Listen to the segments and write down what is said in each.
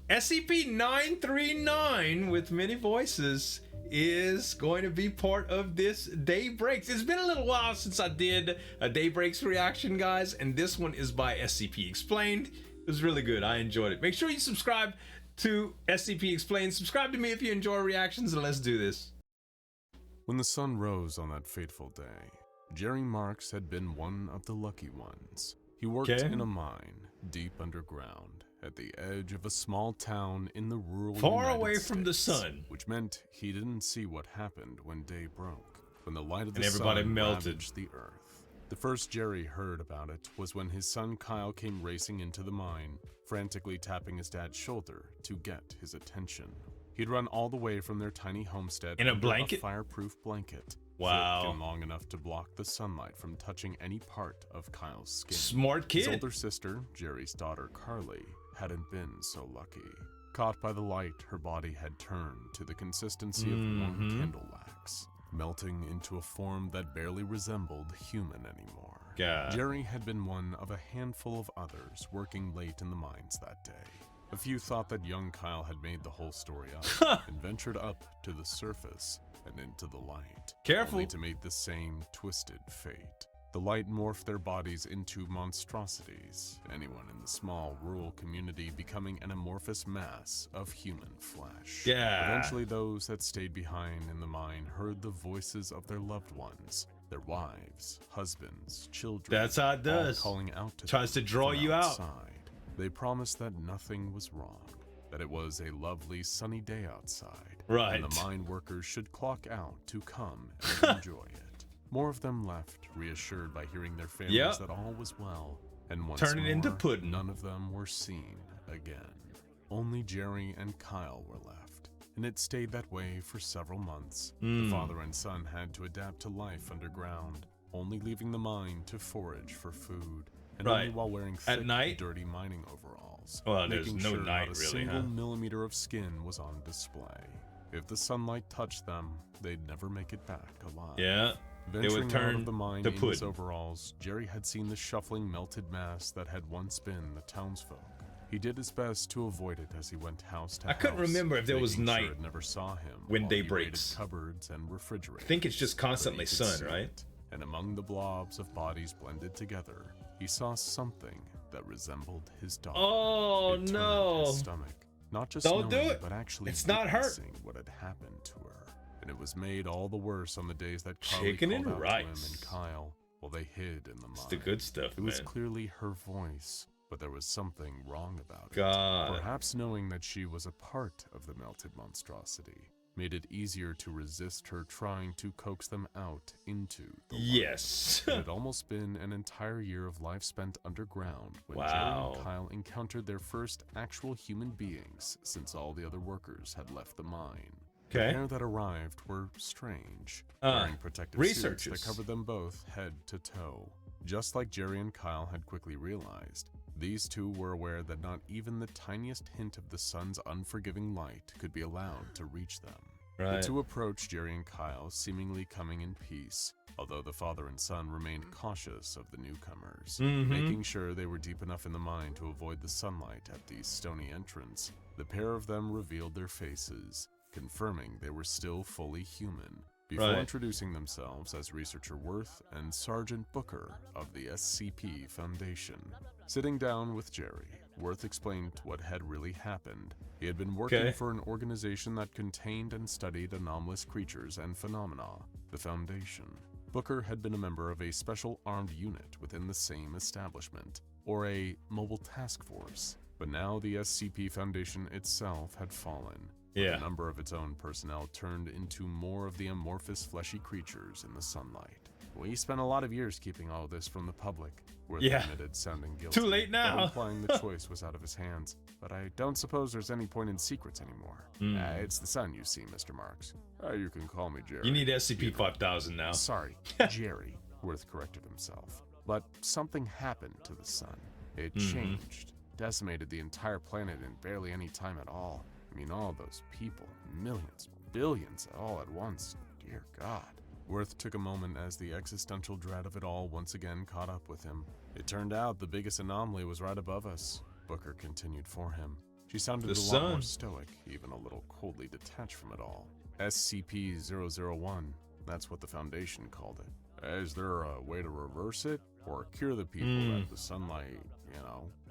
SCP-939 with many voices is going to be part of this Daybreaks. It's been a little while since I did a Daybreaks reaction, guys, and this one is by SCP Explained. It was really good. I enjoyed it. Make sure you subscribe to SCP Explained. Subscribe to me if you enjoy reactions, and let's do this. When the sun rose on that fateful day, Jerry Marks had been one of the lucky ones. He worked in a mine deep underground at the edge of a small town in the rural far away from the sun, which meant he didn't see what happened when day broke, when the light of the everybody sun melted ravaged the earth. The first Jerry heard about it was when his son Kyle came racing into the mine, frantically tapping his dad's shoulder to get his attention. He'd run all the way from their tiny homestead in a blanket, fireproof blanket. Wow. Long enough to block the sunlight from touching any part of Kyle's skin. Smart kid. His older sister, Jerry's daughter Carly, hadn't been so lucky. Caught by the light, her body had turned to the consistency of warm candle wax, melting into a form that barely resembled human anymore. Jerry had been one of a handful of others working late in the mines that day. A few thought that young Kyle had made the whole story up and ventured up to the surface and into the light. Careful. Only to meet the same twisted fate. The light morphed their bodies into monstrosities, anyone in the small rural community becoming an amorphous mass of human flesh. Eventually those that stayed behind in the mine heard the voices of their loved ones, their wives, husbands, children. That's how it does. All calling out to Tries to draw you outside. out. They promised that nothing was wrong, that it was a lovely sunny day outside, and the mine workers should clock out to come and enjoy it. More of them left, reassured by hearing their families that all was well, and once turn it more, into pudding. None of them were seen again. Only Jerry and Kyle were left, and it stayed that way for several months. The father and son had to adapt to life underground, only leaving the mine to forage for food. And only while wearing thick, dirty mining overalls, there's no sure night, not a really, single millimeter of skin was on display. If the sunlight touched them, they'd never make it back alive. They would turn out of the mine to in pudding. his overalls, Jerry had seen the shuffling, melted mass that had once been the townsfolk. He did his best to avoid it as he went house to house. I couldn't remember if there was night sure it never saw him when day breaks. Cupboards and refrigerators. I think it's just constantly sun, right? And among the blobs of bodies blended together, he saw something that resembled his daughter. Oh no! His stomach, not just Don't knowing, do it. but actually it's not hurt. What had happened to her, and it was made all the worse on the days that Carly Chicken called and out rice. to him and Kyle while they hid in the mine. It's the good stuff, It was clearly her voice, but there was something wrong about it. Perhaps knowing that she was a part of the melted monstrosity made it easier to resist her trying to coax them out into the light. It had almost been an entire year of life spent underground when Jerry and Kyle encountered their first actual human beings since all the other workers had left the mine. The pair that arrived were strange, wearing protective suits that covered them both head to toe. Just like Jerry and Kyle had quickly realized, these two were aware that not even the tiniest hint of the sun's unforgiving light could be allowed to reach them. The two approached Jerry and Kyle, seemingly coming in peace, although the father and son remained cautious of the newcomers, making sure they were deep enough in the mine to avoid the sunlight at the stony entrance. The pair of them revealed their faces, confirming they were still fully human, before introducing themselves as Researcher Worth and Sergeant Booker of the SCP Foundation. Sitting down with Jerry, Worth explained what had really happened. He had been working for an organization that contained and studied anomalous creatures and phenomena, the Foundation. Booker had been a member of a special armed unit within the same establishment, or a mobile task force. But now the SCP Foundation itself had fallen. A number of its own personnel turned into more of the amorphous fleshy creatures in the sunlight. We spent a lot of years keeping all of this from the public, Worth admitted, sounding guilty. Too late now. Implying the choice was out of his hands. But I don't suppose there's any point in secrets anymore. It's the sun, you see, Mr. Marks. You can call me Jerry. You need SCP-5000 now. Sorry, Jerry, Worth corrected himself. But something happened to the sun. It changed, decimated the entire planet in barely any time at all. I mean, all those people, millions, billions, all at once. Dear God. Worth took a moment as the existential dread of it all once again caught up with him. It turned out the biggest anomaly was right above us, Booker continued for him. She sounded a lot more stoic, even a little coldly detached from it all. SCP-001, that's what the Foundation called it. Is there a way to reverse it? Or cure the people that the sunlight,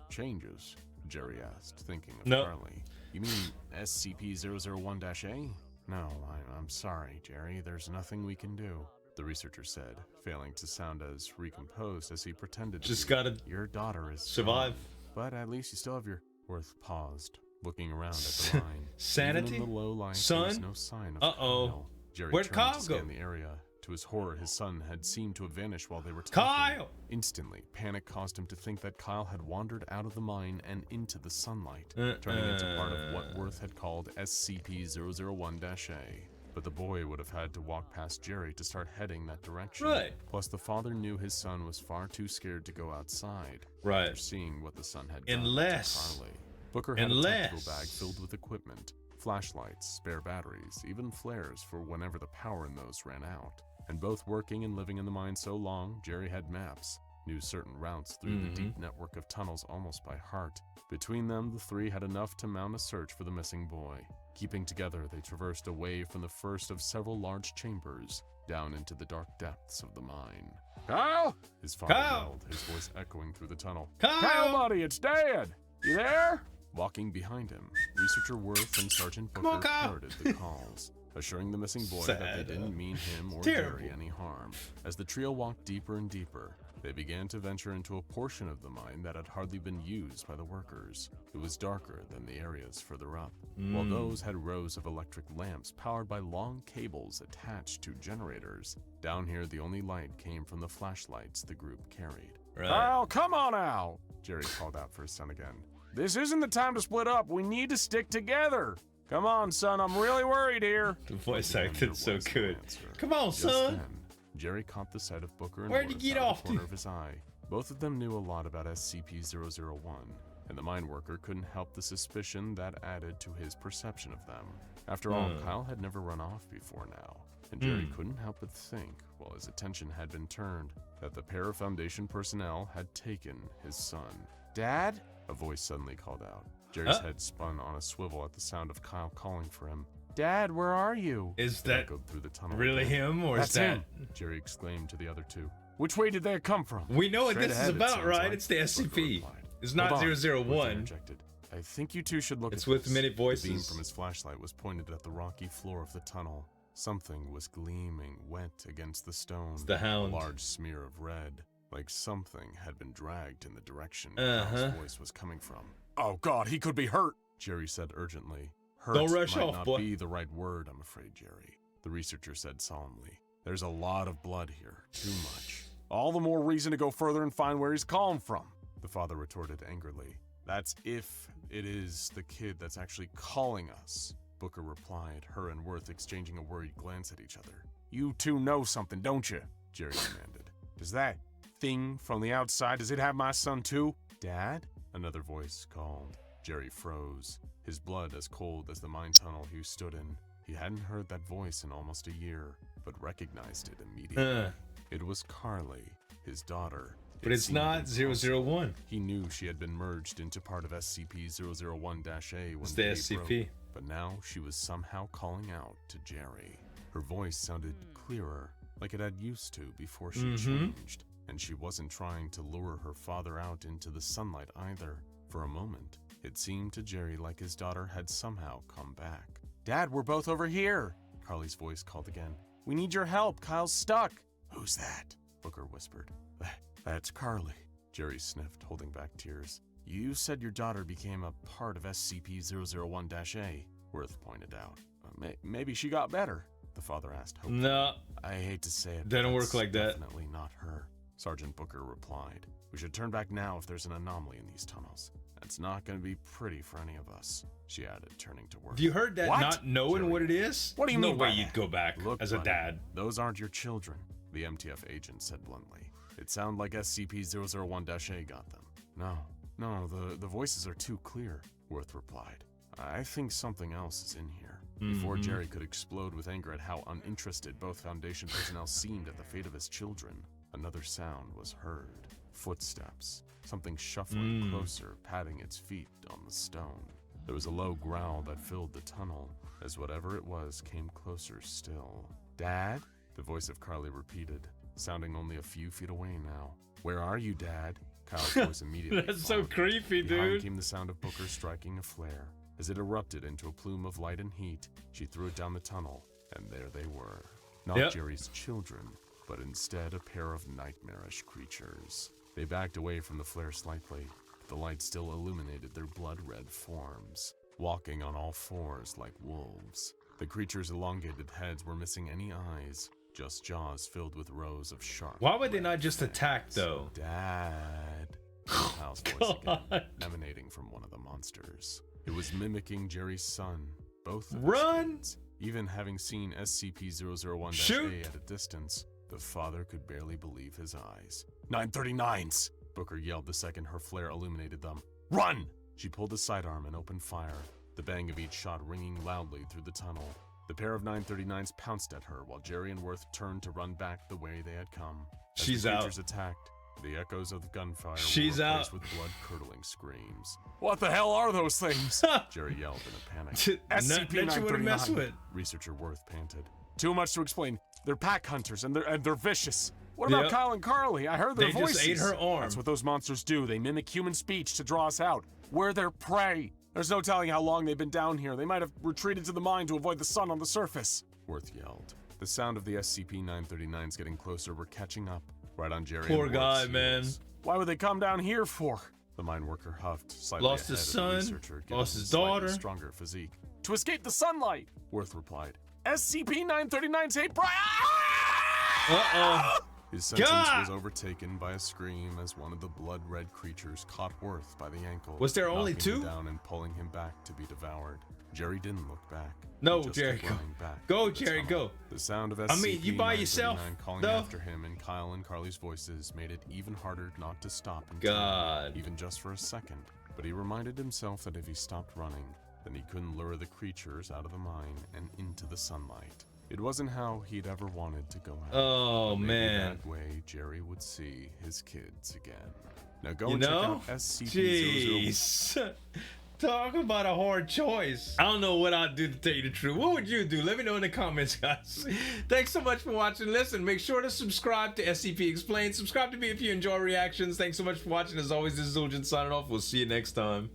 changes? Jerry asked, thinking of Charlie. You mean SCP-001-A? No, I'm sorry, Jerry. There's nothing we can do, the researcher said, failing to sound as recomposed as he pretended to be. Just gotta Your daughter is survive. But at least you still have your... Worth paused, looking around at the line. Sanity? Even in the low light, Son? there was no sign of Kyle. Jerry Where'd turned Kyle to scan go? the area. To his horror, his son had seemed to have vanished while they were talking. Kyle! Instantly, panic caused him to think that Kyle had wandered out of the mine and into the sunlight, turning into part of what Worth had called SCP-001-A. But the boy would have had to walk past Jerry to start heading that direction. Right. Plus, the father knew his son was far too scared to go outside. Right. After seeing what the son had done Unless... to Carly. Booker had a tactical bag filled with equipment, flashlights, spare batteries, even flares for whenever the power in those ran out. And both working and living in the mine so long, Jerry had maps, knew certain routes through the deep network of tunnels almost by heart. Between them, the three had enough to mount a search for the missing boy. Keeping together, they traversed away from the first of several large chambers, down into the dark depths of the mine. Kyle! His father yelled, his voice echoing through the tunnel. Kyle, buddy, it's Dad! You there? Walking behind him, Researcher Worth and Sergeant Booker parroted the calls, assuring the missing boy that they didn't mean him or Jerry any harm. As the trio walked deeper and deeper, they began to venture into a portion of the mine that had hardly been used by the workers. It was darker than the areas further up, while those had rows of electric lamps powered by long cables attached to generators. Down here, the only light came from the flashlights the group carried. Kyle, come on out! Jerry called out for his son again. This isn't the time to split up. We need to stick together. Come on, son. I'm really worried here. The voice acted so good. Come on, Just son. Then, Jerry caught the sight of Booker and Where'd you Worth get out off of the corner of his eye. Both of them knew a lot about SCP-001, and the mine worker couldn't help the suspicion that added to his perception of them. After all, Kyle had never run off before now, and Jerry couldn't help but think, while his attention had been turned, that the pair of Foundation personnel had taken his son. Dad? A voice suddenly called out. Jerry's head spun on a swivel at the sound of Kyle calling for him. Dad, where are you? Is that through the tunnel really him, or is that... him, Jerry exclaimed to the other two. Which way did they come from? We know what this is about, right? It's the SCP. It's not 001. I think you two should look at this. It's with many voices. The beam from his flashlight was pointed at the rocky floor of the tunnel. Something was gleaming wet against the stone. It's the Hound. A large smear of red, like something had been dragged in the direction Kyle's voice was coming from. Oh God, he could be hurt, Jerry said urgently. Hurt Don't rush might off, not boy. be the right word, I'm afraid, Jerry. The researcher said solemnly. There's a lot of blood here, too much. All the more reason to go further and find where he's calling from, the father retorted angrily. That's if it is the kid that's actually calling us, Booker replied, her and Worth exchanging a worried glance at each other. You two know something, don't you? Jerry demanded. Does that thing from the outside, does it have my son too? Dad? Another voice called. Jerry froze, his blood as cold as the mine tunnel he stood in. He hadn't heard that voice in almost a year, but recognized it immediately. It was Carly, his daughter. But it's not 001. He knew she had been merged into part of SCP-001-A when it's the SCP. Broke, but now she was somehow calling out to Jerry. Her voice sounded clearer, like it had used to before she changed, and she wasn't trying to lure her father out into the sunlight either. For a moment, it seemed to Jerry like his daughter had somehow come back. Dad, we're both over here, Carly's voice called again. We need your help, Kyle's stuck. Who's that? Booker whispered. That's Carly, Jerry sniffed, holding back tears. You said your daughter became a part of SCP-001-A, Worth pointed out. Maybe she got better, the father asked hopefully. No. I hate to say it, Didn't work like that. Definitely not her, Sergeant Booker replied. We should turn back now if there's an anomaly in these tunnels. That's not going to be pretty for any of us, she added, turning to Worth. Have you heard that? What? Not knowing Jerry, what it is? What do you mean No way you'd go back. Look, as a dad. Those aren't your children, the MTF agent said bluntly. It sounded like SCP-001-A got them. No, the voices are too clear, Worth replied. I think something else is in here. Before Jerry could explode with anger at how uninterested both Foundation personnel seemed at the fate of his children, another sound was heard. Footsteps. Something shuffling closer, patting its feet on the stone. There was a low growl that filled the tunnel, as whatever it was came closer still. Dad? The voice of Carly repeated, sounding only a few feet away now. Where are you, Dad? Kyle's voice immediately That's so followed. creepy, Behind dude. came the sound of Booker striking a flare. As it erupted into a plume of light and heat, she threw it down the tunnel, and there they were. Not Jerry's children, but instead a pair of nightmarish creatures. They backed away from the flare slightly, but the light still illuminated their blood-red forms, walking on all fours like wolves. The creatures' elongated heads were missing any eyes, just jaws filled with rows of sharp. Why would they not just attack, though? Dad. Kyle's voice again, emanating from one of the monsters. It was mimicking Jerry's son, both of Run! his kids. Even having seen SCP-001-A Shoot! at a distance, the father could barely believe his eyes. 939s! Booker yelled the second her flare illuminated them. Run! She pulled the sidearm and opened fire, the bang of each shot ringing loudly through the tunnel. The pair of 939s pounced at her while Jerry and Worth turned to run back the way they had come. As She's the out. creatures attacked, the echoes of the gunfire She's were out. replaced with blood-curdling screams. What the hell are those things? Jerry yelled in a panic. That you wouldn't mess with. Researcher Worth panted. Too much to explain. They're pack hunters and they're vicious. What about Kyle and Carly? I heard their voices. They just ate her arm. That's what those monsters do. They mimic human speech to draw us out. We're their prey. There's no telling how long they've been down here. They might have retreated to the mine to avoid the sun on the surface. Worth yelled. The sound of the SCP-939s getting closer were catching up, right on Jerry Poor and guy, Worth's man. heels. Why would they come down here for? The mine worker huffed, slightly Lost his ahead of the son, researcher, given lost his slightly daughter. Stronger physique. To escape the sunlight, Worth replied. SCP-939's hate Brian. Uh-oh. His sentence was overtaken by a scream as one of the blood-red creatures caught Worth by the ankle. Was there only knocking him two? down and pulling him back to be devoured. Jerry didn't look back. No, He just Jerry, kept go. running back Go, to the Jerry, tunnel. go. The sound of SCP-939 I mean, you by yourself, calling though? after him and Kyle and Carly's voices made it even harder not to stop and God. turn, even just for a second. But he reminded himself that if he stopped running, then he couldn't lure the creatures out of the mine and into the sunlight. It wasn't how he'd ever wanted to go out. Oh, But maybe man. that way Jerry would see his kids again. Now go You and know? check out SCP-001. Jeez. Talk about a hard choice. I don't know what I'd do to tell you the truth. What would you do? Let me know in the comments, guys. Thanks so much for watching. Listen, make sure to subscribe to SCP Explained. Subscribe to me if you enjoy reactions. Thanks so much for watching. As always, this is Zueljin signing off. We'll see you next time.